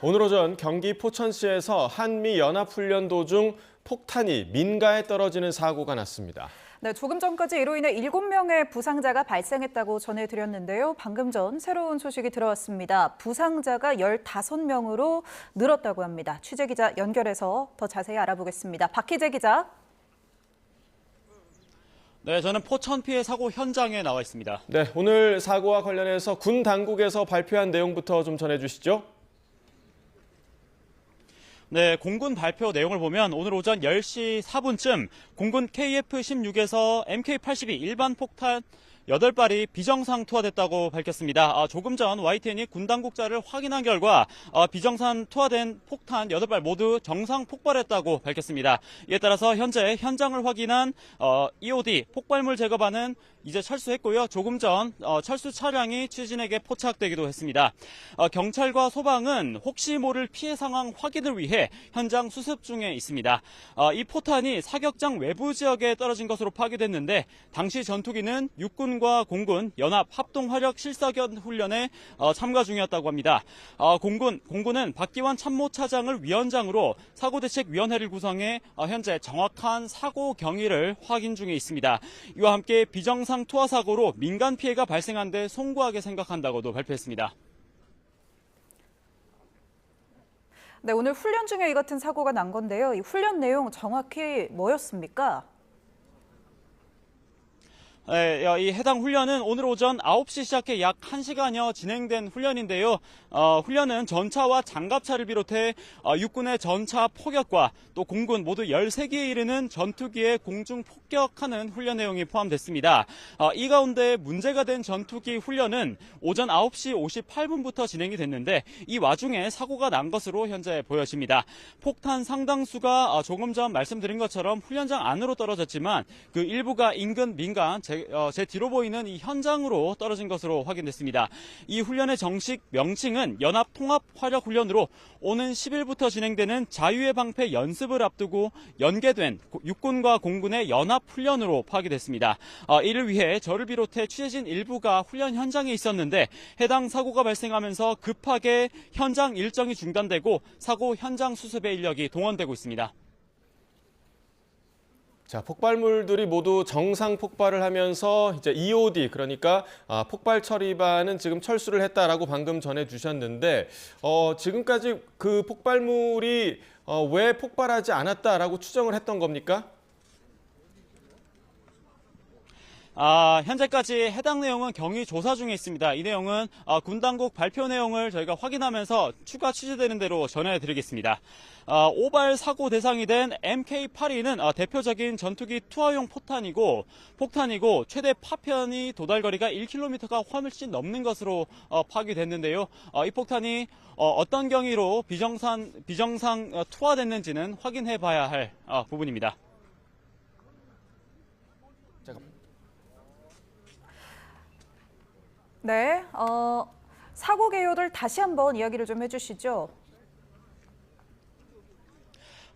오늘 오전 경기 포천시에서 한미연합훈련 도중 폭탄이 민가에 떨어지는 사고가 났습니다. 네, 조금 전까지 이로 인해 7명의 부상자가 발생했다고 전해드렸는데요. 방금 전 새로운 소식이 들어왔습니다. 부상자가 15명으로 늘었다고 합니다. 취재기자 연결해서 더 자세히 알아보겠습니다. 박희재 기자. 네, 저는 포천 피해 사고 현장에 나와 있습니다. 네, 오늘 사고와 관련해서 군 당국에서 발표한 내용부터 좀 전해주시죠. 네, 공군 발표 내용을 보면 오늘 오전 10시 4분쯤 공군 KF-16에서 MK-82 일반 폭탄 8발이 비정상 투하됐다고 밝혔습니다. 조금 전 YTN이 군 당국자를 확인한 결과 비정상 투하된 폭탄 8발 모두 정상 폭발했다고 밝혔습니다. 이에 따라서 현재 현장을 확인한 EOD 폭발물 제거반은 이제 철수했고요. 조금 전 철수 차량이 취진에게 포착되기도 했습니다. 경찰과 소방은 혹시 모를 피해 상황 확인을 위해 현장 수습 중에 있습니다. 이 포탄이 사격장 외부 지역에 떨어진 것으로 파악됐는데 당시 전투기는 육군과 공군 연합 합동 화력 실사견 훈련에 참가 중이었다고 합니다. 공군은 박기환 참모차장을 위원장으로 사고대책위원회를 구성해 현재 정확한 사고 경위를 확인 중에 있습니다. 이와 함께 비정상 투하 사고로 민간 피해가 발생한 데 송구하게 생각한다고도 발표했습니다. 네, 오늘 훈련 중에 이 같은 사고가 난 건데요. 이 훈련 내용 정확히 뭐였습니까? 네, 이 해당 훈련은 오늘 오전 9시 시작해 약 1시간여 진행된 훈련인데요. 훈련은 전차와 장갑차를 비롯해 육군의 전차 포격과 또 공군 모두 13개에 이르는 전투기의 공중 폭격하는 훈련 내용이 포함됐습니다. 이 가운데 문제가 된 전투기 훈련은 오전 9시 58분부터 진행이 됐는데 이 와중에 사고가 난 것으로 현재 보여집니다. 폭탄 상당수가 조금 전 말씀드린 것처럼 훈련장 안으로 떨어졌지만 그 일부가 인근 민간 제 뒤로 보이는 이 현장으로 떨어진 것으로 확인됐습니다. 이 훈련의 정식 명칭은 연합통합화력훈련으로 오는 10일부터 진행되는 자유의 방패 연습을 앞두고 연계된 육군과 공군의 연합훈련으로 파악됐습니다. 이를 위해 저를 비롯해 취재진 일부가 훈련 현장에 있었는데 해당 사고가 발생하면서 급하게 현장 일정이 중단되고 사고 현장 수습의 인력이 동원되고 있습니다. 자, 폭발물들이 모두 정상 폭발을 하면서 이제 EOD, 그러니까 폭발 처리반은 지금 철수를 했다라고 방금 전해주셨는데 지금까지 그 폭발물이 왜 폭발하지 않았다라고 추정을 했던 겁니까? 현재까지 해당 내용은 경위 조사 중에 있습니다. 이 내용은 군 당국 발표 내용을 저희가 확인하면서 추가 취재되는 대로 전해드리겠습니다. 오발 사고 대상이 된 MK-82는 대표적인 전투기 투하용 폭탄이고 최대 파편이 도달거리가 1km가 훨씬 넘는 것으로 파악이 됐는데요. 이 폭탄이 어떤 경위로 비정상 투하됐는지는 확인해 봐야 할 부분입니다. 네, 사고 개요를 다시 한번 이야기를 좀 해주시죠.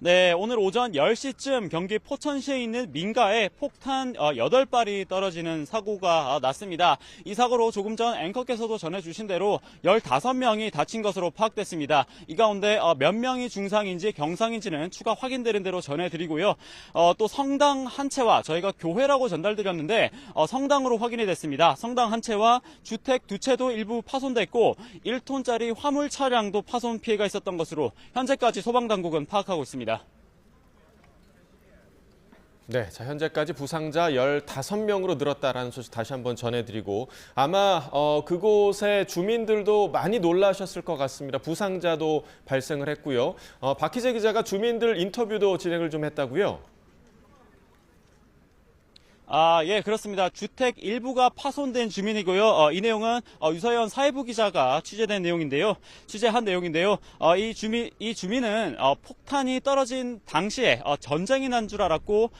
네, 오늘 오전 10시쯤 경기 포천시에 있는 민가에 폭탄 8발이 떨어지는 사고가 났습니다. 이 사고로 조금 전 앵커께서도 전해주신 대로 15명이 다친 것으로 파악됐습니다. 이 가운데 몇 명이 중상인지 경상인지는 추가 확인되는 대로 전해드리고요. 또 성당 한 채와 저희가 교회라고 전달드렸는데 성당으로 확인이 됐습니다. 성당 한 채와 주택 두 채도 일부 파손됐고 1톤짜리 화물 차량도 파손 피해가 있었던 것으로 현재까지 소방당국은 파악하고 있습니다. 네, 자, 현재까지 부상자 15명으로 늘었다라는 소식 다시 한번 전해드리고 아마 그곳의 주민들도 많이 놀라셨을 것 같습니다. 부상자도 발생을 했고요. 박희재 기자가 주민들 인터뷰도 진행을 좀 했다고요? 예, 그렇습니다. 주택 일부가 파손된 주민이고요. 이 내용은 유서연 사회부 기자가 취재한 내용인데요. 이 주민은 폭탄이 떨어진 당시에 전쟁이 난 줄 알았고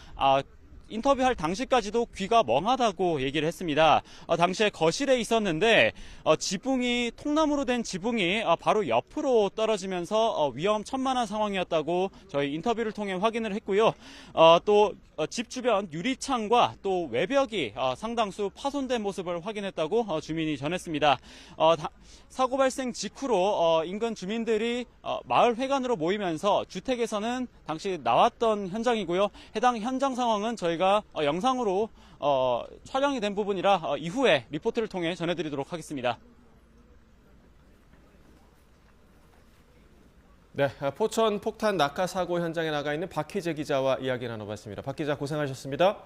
인터뷰할 당시까지도 귀가 멍하다고 얘기를 했습니다. 당시에 거실에 있었는데 지붕이 통나무로 된 지붕이 바로 옆으로 떨어지면서 위험천만한 상황이었다고 저희 인터뷰를 통해 확인을 했고요. 또 집 주변 유리창과 또 외벽이 상당수 파손된 모습을 확인했다고 주민이 전했습니다. 사고 발생 직후로 인근 주민들이 마을 회관으로 모이면서 주택에서는 당시 나왔던 현장이고요. 해당 현장 상황은 저희가 영상으로 촬영이 된 부분이라 이후에 리포트를 통해 전해드리도록 하겠습니다. 네, 포천 폭탄 낙하 사고 현장에 나가 있는 박희재 기자와 이야기 나눠봤습니다. 박 기자 고생하셨습니다.